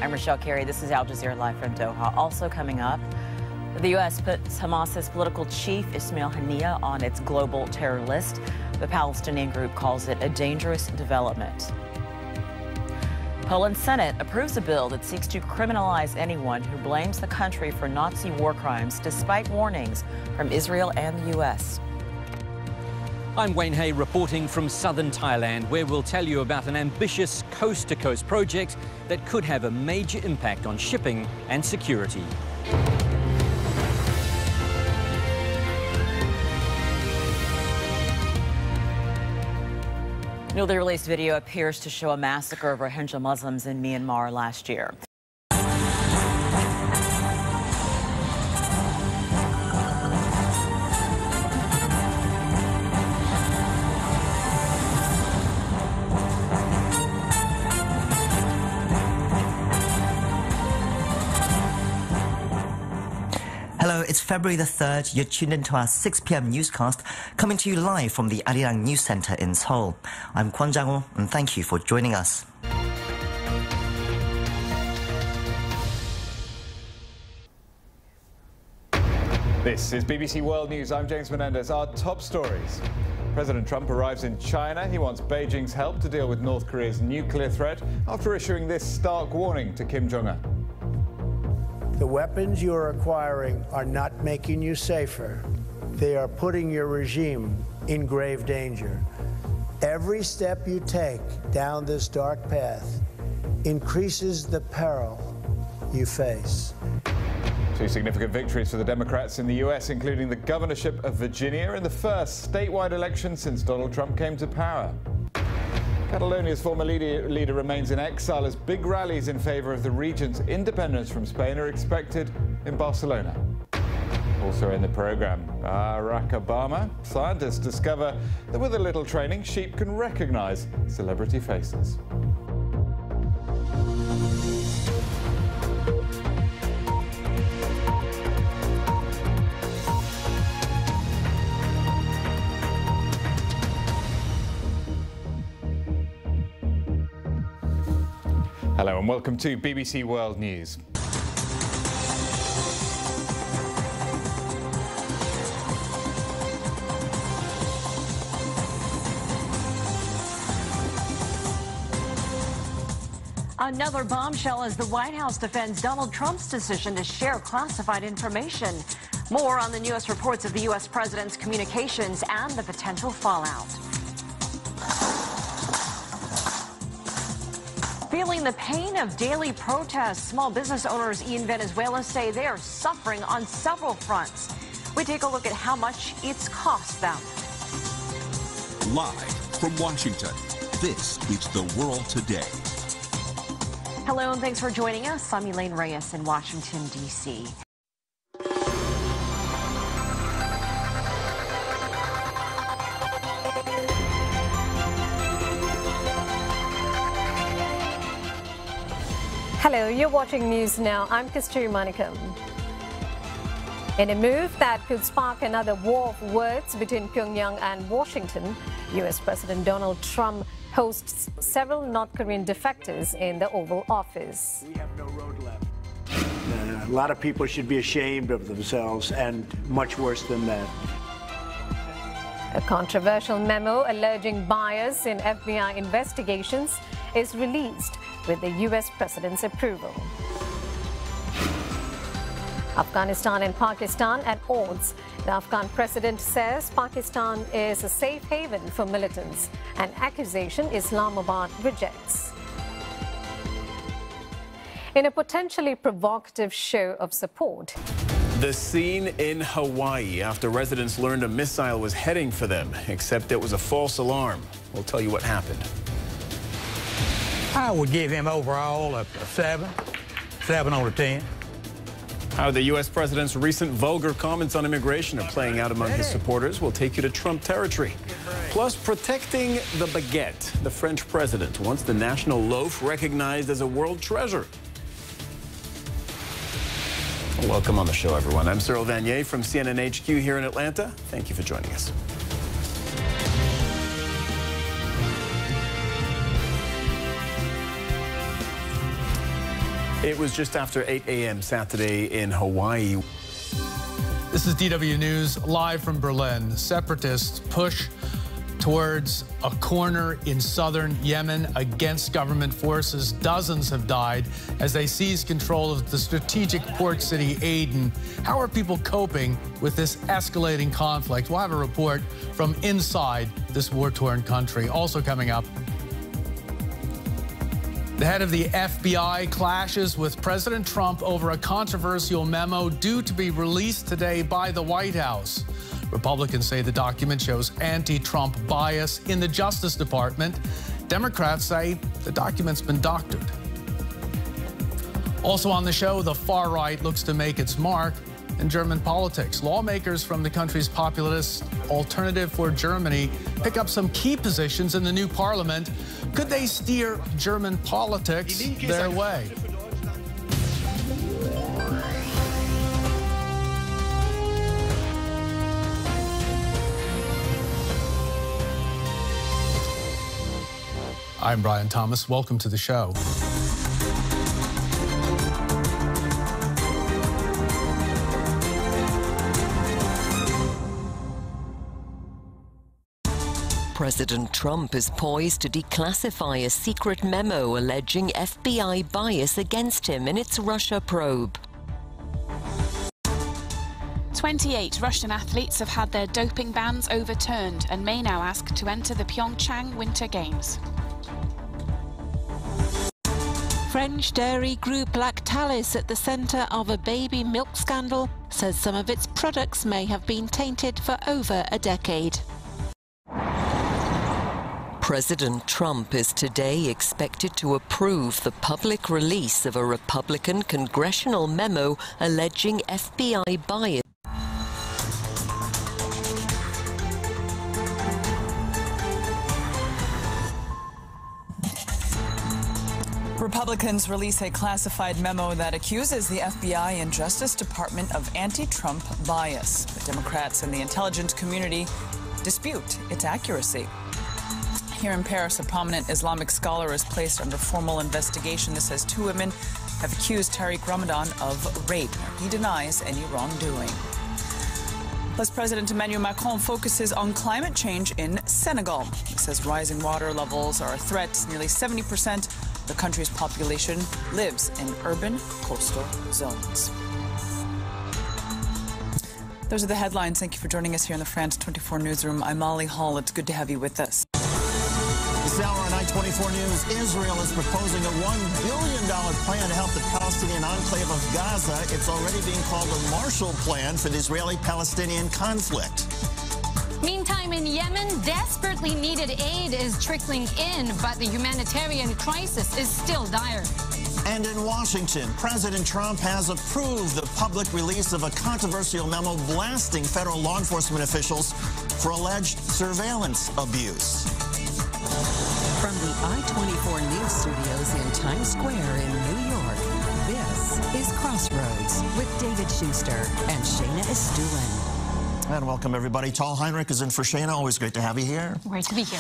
I'm Rochelle Carey. This is Al Jazeera live from Doha. Also coming up, the U.S. puts Hamas's political chief Ismail Haniyeh on its global terror list. The Palestinian group calls it a dangerous development. Poland's Senate approves a bill that seeks to criminalize anyone who blames the country for Nazi war crimes, despite warnings from Israel and the U.S. I'm Wayne Hay reporting from southern Thailand, where we'll tell you about an ambitious coast-to-coast project that could have a major impact on shipping and security. Newly released video appears to show a massacre of Rohingya Muslims in Myanmar last year. Hello, it's February the 3rd. You're tuned into our 6 p.m. newscast, coming to you live from the Arirang News Centre in Seoul. I'm Kwon Jang-ho, and thank you for joining us. This is BBC World News. I'm James Menendez. Our top stories. President Trump arrives in China. He wants Beijing's help to deal with North Korea's nuclear threat after issuing this stark warning to Kim Jong-un. The weapons you are acquiring are not making you safer. They are putting your regime in grave danger. Every step you take down this dark path increases the peril you face. Two significant victories for the Democrats in the U.S., including the governorship of Virginia in the first statewide election since Donald Trump came to power. Catalonia's former leader remains in exile as big rallies in favor of the region's independence from Spain are expected in Barcelona. Also in the program, Barack Obama. Scientists discover that with a little training, sheep can recognize celebrity faces. Hello and welcome to BBC World News. Another bombshell as the White House defends Donald Trump's decision to share classified information. More on the newest reports of the U.S. president's communications and the potential fallout. Feeling the pain of daily protests, small business owners in Venezuela say they are suffering on several fronts. We take a look at how much it's cost them. Live from Washington, this is The World Today. Hello and thanks for joining us. I'm Elaine Reyes in Washington, D.C. Hello, you're watching News Now. I'm Kasturi Manikam. In a move that could spark another war of words between Pyongyang and Washington, U.S. President Donald Trump hosts several North Korean defectors in the Oval Office. We have no road left. A lot of people should be ashamed of themselves, and much worse than that. A controversial memo alleging bias in FBI investigations is released with the U.S. President's approval. Afghanistan and Pakistan at odds. The Afghan president says Pakistan is a safe haven for militants, an accusation Islamabad rejects. In a potentially provocative show of support, the scene in Hawaii after residents learned a missile was heading for them, except it was a false alarm. We'll tell you what happened. I would give him overall a 7 out of 10. How the U.S. president's recent vulgar comments on immigration are playing out among his supporters. We'll take you to Trump territory. Plus, protecting the baguette. The French president wants the national loaf recognized as a world treasure. Welcome on the show, everyone. I'm Cyril Vanier from CNN HQ here in Atlanta. Thank you for joining us. It was just after 8 a.m. Saturday in Hawaii. This is DW News live from Berlin. Separatists push towards a corner in southern Yemen against government forces. Dozens have died as they seize control of the strategic port city Aden. How are people coping with this escalating conflict? We'll have a report from inside this war-torn country. Also coming up, the head of the FBI clashes with President Trump over a controversial memo due to be released today by the White House. Republicans say the document shows anti-Trump bias in the Justice Department. Democrats say the document's been doctored. Also on the show, the far right looks to make its mark in German politics. Lawmakers from the country's populist Alternative for Germany pick up some key positions in the new parliament. Could they steer German politics their way? I'm Brian Thomas. Welcome to the show. President Trump is poised to declassify a secret memo alleging FBI bias against him in its Russia probe. 28 Russian athletes have had their doping bans overturned and may now ask to enter the Pyeongchang Winter Games. French dairy group Lactalis, at the centre of a baby milk scandal, says some of its products may have been tainted for over a decade. President Trump is today expected to approve the public release of a Republican congressional memo alleging FBI bias. Republicans release a classified memo that accuses the FBI and Justice Department of anti-Trump bias. But Democrats and the intelligence community dispute its accuracy. Here in Paris, a prominent Islamic scholar is placed under formal investigation. This says 2 women have accused Tariq Ramadan of rape. He denies any wrongdoing. Plus, President Emmanuel Macron focuses on climate change in Senegal. He says rising water levels are a threat. Nearly 70% of the country's population lives in urban coastal zones. Those are the headlines. Thank you for joining us here in the France 24 newsroom. I'm Molly Hall. It's good to have you with us. This hour on I-24 News, Israel is proposing a $1 billion plan to help the Palestinian enclave of Gaza. It's already being called a Marshall Plan for the Israeli-Palestinian conflict. Meantime, in Yemen, desperately needed aid is trickling in, but the humanitarian crisis is still dire. And in Washington, President Trump has approved the public release of a controversial memo blasting federal law enforcement officials for alleged surveillance abuse. From the I-24 News Studios in Times Square in New York, this is Crossroads with David Schuster and Shayna Estulin. And welcome, everybody. Tal Heinrich is in for Shayna. Always great to have you here. Great to be here.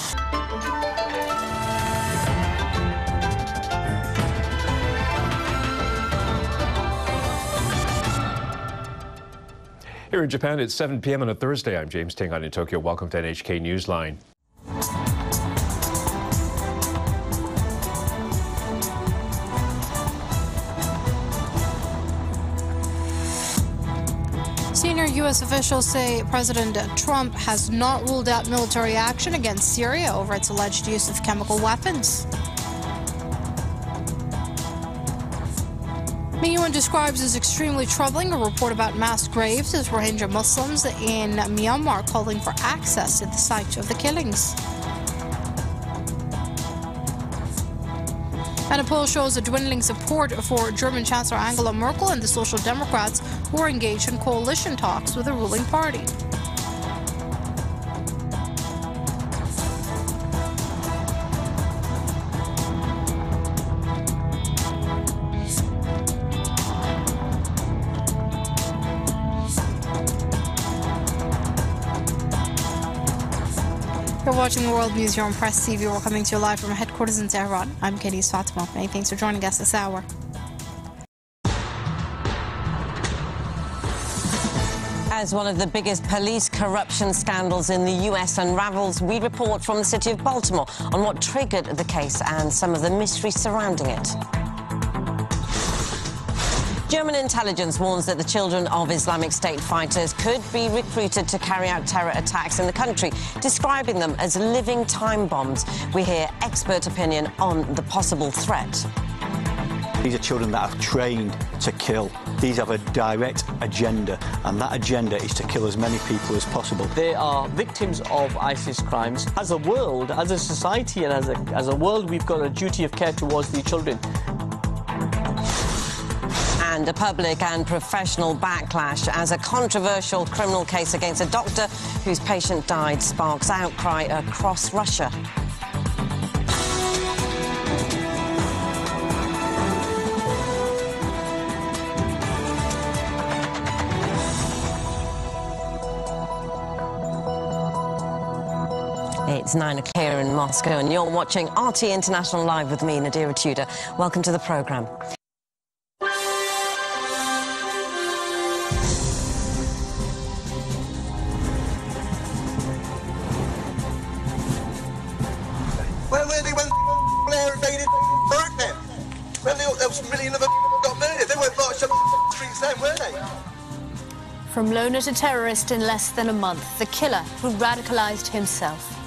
Here in Japan, it's 7 p.m. on a Thursday. I'm James Tingan in Tokyo. Welcome to NHK Newsline. Senior U.S. officials say President Trump has not ruled out military action against Syria over its alleged use of chemical weapons. Miyuan describes as extremely troubling a report about mass graves as Rohingya Muslims in Myanmar calling for access to the site of the killings. And a poll shows a dwindling support for German Chancellor Angela Merkel and the Social Democrats, who are engaged in coalition talks with the ruling party. You're watching the World News here on Press TV. We're coming to you live from headquarters in Tehran. I'm Kenny Fatima. Many thanks for joining us this hour. As one of the biggest police corruption scandals in the US unravels, we report from the city of Baltimore on what triggered the case and some of the mystery surrounding it. German intelligence warns that the children of Islamic State fighters could be recruited to carry out terror attacks in the country, describing them as living time bombs. We hear expert opinion on the possible threat. These are children that are trained to kill. These have a direct agenda, and that agenda is to kill as many people as possible. They are victims of ISIS crimes. As a world, as a society, and as a world, we've got a duty of care towards these children. And a public and professional backlash as a controversial criminal case against a doctor whose patient died sparks outcry across Russia. It's 9 o'clock here in Moscow, and you're watching RT International Live with me, Nadira Tudor. Welcome to the programme. Where were they when Blair invaded Iraq then? When there was a million of them got murdered, they weren't marched on the streets then, were they? From loner to terrorist in less than a month, the killer who radicalised himself.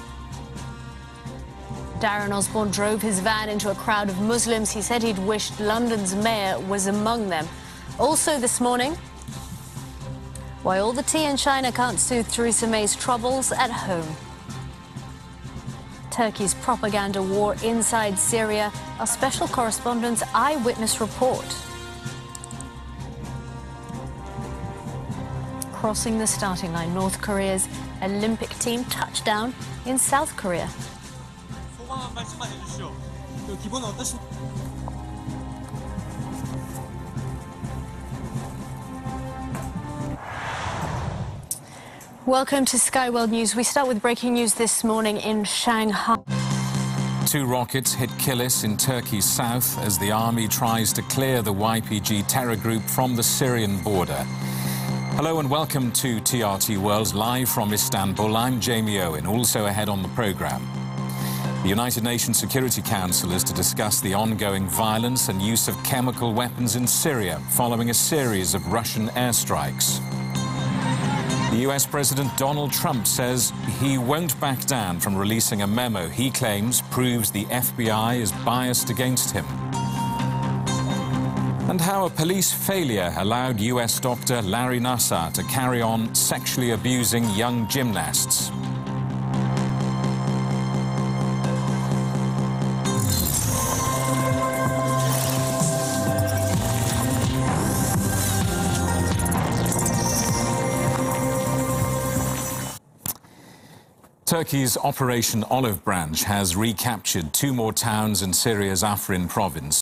Darren Osborne drove his van into a crowd of Muslims. He said he'd wished London's mayor was among them. Also this morning, why all the tea in China can't soothe Theresa May's troubles at home. Turkey's propaganda war inside Syria, our special correspondent's eyewitness report. Crossing the starting line, North Korea's Olympic team touchdown in South Korea. Welcome to Sky World News. We start with breaking news this morning in Shanghai. 2 rockets hit Kilis in Turkey's south as the army tries to clear the YPG terror group from the Syrian border. Hello and welcome to TRT World live from Istanbul. I'm Jamie Owen, also ahead on the programme. The United Nations Security Council is to discuss the ongoing violence and use of chemical weapons in Syria following a series of Russian airstrikes. The US President Donald Trump says he won't back down from releasing a memo he claims proves the FBI is biased against him. And how a police failure allowed US doctor Larry Nassar to carry on sexually abusing young gymnasts. Turkey's Operation Olive Branch has recaptured 2 more towns in Syria's Afrin province.